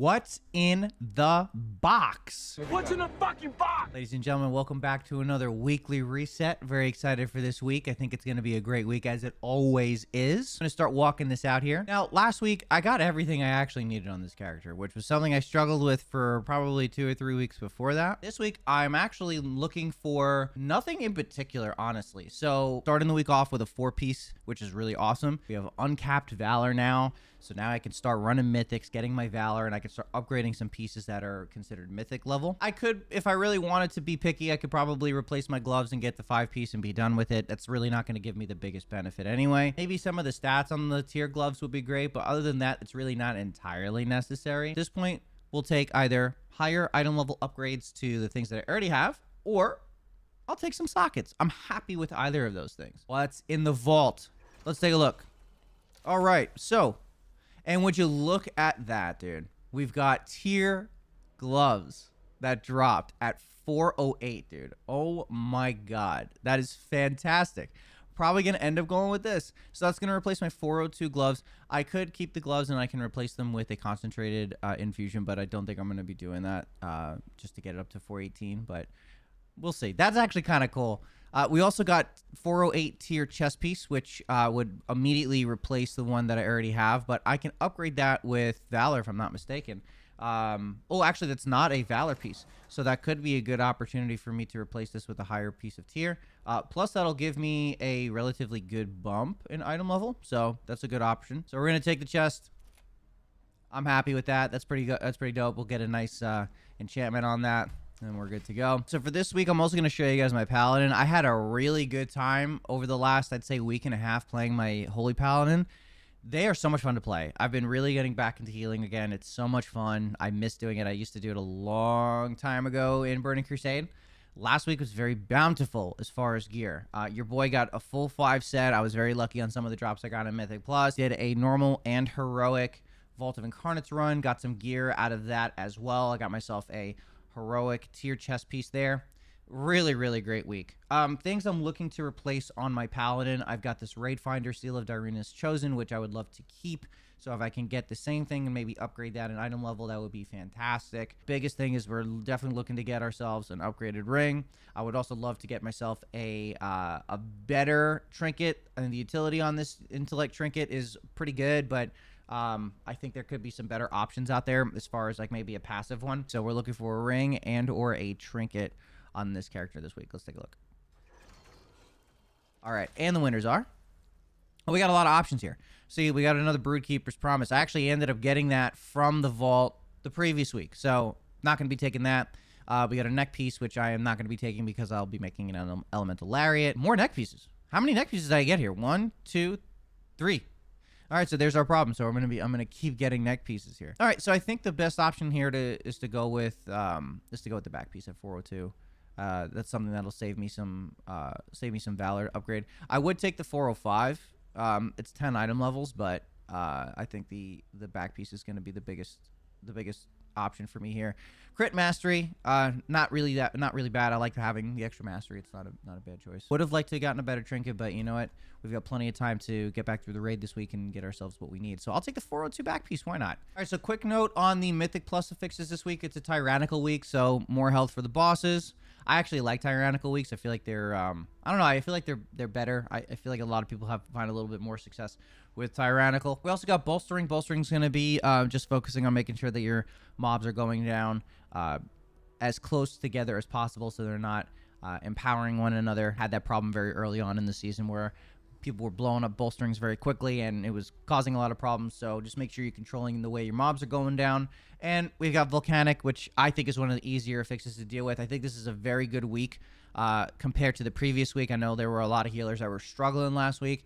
what's in the box? What's in the fucking box? Ladies and gentlemen, welcome back to another weekly reset. Very excited for this week. I think it's going to be a great week, as it always is. I'm going to start walking this out here. Now, last week, I got everything I actually needed on this character, which was something I struggled with for probably 2 or 3 weeks before that. This week, I'm actually looking for nothing in particular, honestly. So, starting the week off with a 4-piece, which is really awesome. We have uncapped Valor now. So now I can start running mythics, getting my Valor, and I can start upgrading some pieces that are considered mythic level. I could, if I really wanted to be picky, I could probably replace my gloves and get the 5-piece and be done with it. That's really not going to give me the biggest benefit anyway. Maybe some of the stats on the tier gloves would be great, but other than that, it's really not entirely necessary. At this point, we'll take either higher item level upgrades to the things that I already have, or I'll take some sockets. I'm happy with either of those things. What's in the vault? Let's take a look. All right, so... and would you look at that, dude? We've got tier gloves that dropped at 408, dude. Oh my god. That is fantastic. Probably going to end up going with this. So that's going to replace my 402 gloves. I could keep the gloves and I can replace them with a concentrated infusion, but I don't think I'm going to be doing that just to get it up to 418, but we'll see. That's actually kind of cool. We also got 408 tier chest piece, which would immediately replace the one that I already have, but I can upgrade that with Valor if I'm not mistaken. Oh, actually, that's not a Valor piece, so that could be a good opportunity for me to replace this with a higher piece of tier. Plus, that'll give me a relatively good bump in item level, so that's a good option. So we're going to take the chest. I'm happy with that. That's pretty good. That's pretty dope. We'll get a nice enchantment on that. And we're good to go. So for this week, I'm also going to show you guys my Paladin. I had a really good time over the last, I'd say, week and a half playing my Holy Paladin. They are so much fun to play. I've been really getting back into healing again. It's so much fun. I miss doing it. I used to do it a long time ago in Burning Crusade. Last week was very bountiful as far as gear. Your boy got a full 5 set. I was very lucky on some of the drops I got in Mythic Plus. Did a normal and heroic Vault of Incarnates run. Got some gear out of that as well. I got myself a heroic tier chest piece there. Really, really great week. Things I'm looking to replace on my Paladin. I've got this Raid Finder Seal of Dirina's Chosen, which I would love to keep. So if I can get the same thing and maybe upgrade that in item level, that would be fantastic. Biggest thing is we're definitely looking to get ourselves an upgraded ring. I would also love to get myself a better trinket. And the utility on this intellect trinket is pretty good, but I think there could be some better options out there as far as like maybe a passive one. So we're looking for a ring and or a trinket on this character this week. Let's take a look. All right, and the winners are... oh, we got a lot of options here. See, we got another Broodkeeper's Promise. I actually ended up getting that from the vault the previous week, so not going to be taking that. We got a neck piece, which I am not going to be taking because I'll be making an elemental lariat. More neck pieces. How many neck pieces did I get here? 1, 2, 3. All right, so there's our problem. So I'm gonna keep getting neck pieces here. All right, so I think the best option here is to go with the back piece at 402. That's something that'll save me some Valor upgrade. I would take the 405. It's 10 item levels, but I think the back piece is going to be the biggest option for me here. Crit mastery, not really bad. I like having the extra mastery. It's not a bad choice. Would have liked to have gotten a better trinket, but you know what? We've got plenty of time to get back through the raid this week and get ourselves what we need. So I'll take the 402 back piece. Why not? All right. So quick note on the Mythic Plus affixes this week. It's a tyrannical week, so more health for the bosses. I actually like tyrannical weeks. I feel like they're I don't know. I feel like they're better. I feel like a lot of people find a little bit more success with tyrannical. We also got bolstering. Bolstering's going to be just focusing on making sure that your mobs are going down as close together as possible, so they're not empowering one another. Had that problem very early on in the season where people were blowing up bolsterings very quickly, and it was causing a lot of problems. So just make sure you're controlling the way your mobs are going down. And we've got Volcanic, which I think is one of the easier fixes to deal with. I think this is a very good week compared to the previous week. I know there were a lot of healers that were struggling last week,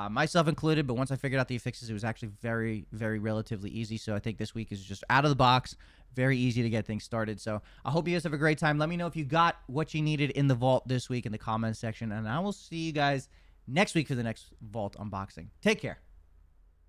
myself included, but once I figured out the fixes, it was actually very, very relatively easy. So I think this week is just out of the box, very easy to get things started. So I hope you guys have a great time. Let me know if you got what you needed in the vault this week in the comments section, and I will see you guys next week for the next vault unboxing. Take care.